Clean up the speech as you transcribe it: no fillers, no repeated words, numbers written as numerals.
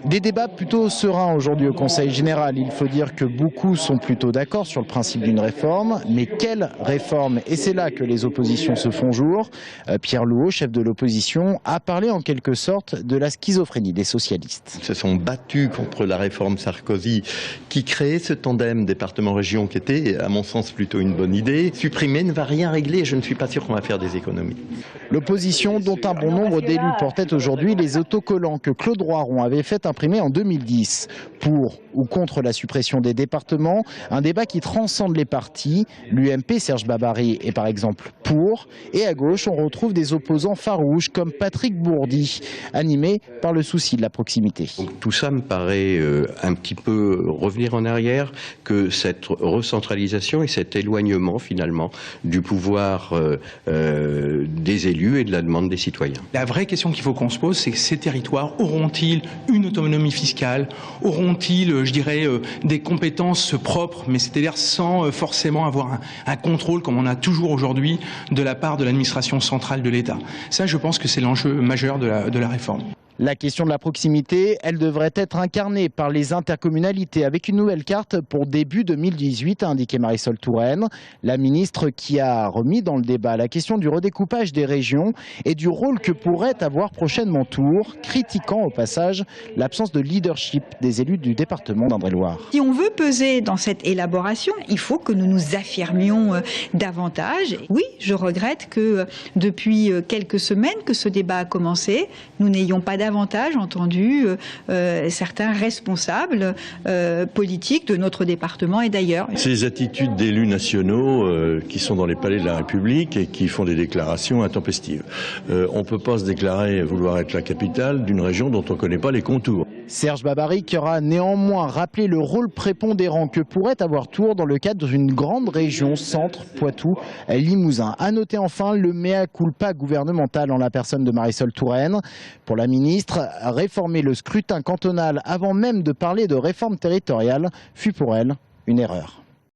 Des débats plutôt sereins aujourd'hui au Conseil général. Il faut dire que beaucoup sont plutôt d'accord sur le principe d'une réforme. Mais quelle réforme? Et c'est là que les oppositions se font jour. Pierre Louault, chef de l'opposition, a parlé en quelque sorte de la schizophrénie des socialistes. Ils se sont battus contre la réforme Sarkozy qui créait ce tandem département-région qui était, à mon sens, plutôt une bonne idée. Supprimer ne va rien régler. Je ne suis pas sûr qu'on va faire des économies. L'opposition, dont un bon nombre d'élus portaient aujourd'hui les autocollants que Claude Roiron avait fait imprimer en 2010. Pour ou contre la suppression des départements, un débat qui transcende les partis. L'UMP, Serge Babary, est par exemple pour. Et à gauche, on retrouve des opposants farouches comme Patrick Bourdi, animés par le souci de la proximité. Donc, tout ça me paraît un petit peu revenir en arrière, que cette recentralisation et cet éloignement finalement du pouvoir des élus et de la demande des citoyens. La vraie question qu'il faut qu'on se pose, c'est que ces territoires auront-ils une autonomie fiscale? Auront-ils, je dirais, des compétences propres, mais c'est-à-dire sans forcément avoir un contrôle comme on a toujours aujourd'hui de la part de l'administration centrale de l'État? Ça, je pense que c'est l'enjeu majeur de la réforme. La question de la proximité, elle devrait être incarnée par les intercommunalités avec une nouvelle carte pour début 2018, a indiqué Marisol Touraine, la ministre qui a remis dans le débat la question du redécoupage des régions et du rôle que pourrait avoir prochainement Tours, critiquant au passage l'absence de leadership des élus du département d'Indre-et-Loire. Si on veut peser dans cette élaboration, il faut que nous nous affirmions davantage. Oui, je regrette que depuis quelques semaines que ce débat a commencé, nous n'ayons pas davantage entendu certains responsables politiques de notre département et d'ailleurs. Ces attitudes d'élus nationaux qui sont dans les palais de la République et qui font des déclarations intempestives. On ne peut pas se déclarer vouloir être la capitale d'une région dont on ne connaît pas les contours. Serge Babary qui aura néanmoins rappelé le rôle prépondérant que pourrait avoir Tours dans le cadre d'une grande région centre, Poitou, Limousin. À noter enfin le mea culpa gouvernemental en la personne de Marisol Touraine. Pour la ministre, réformer le scrutin cantonal avant même de parler de réforme territoriale fut pour elle une erreur.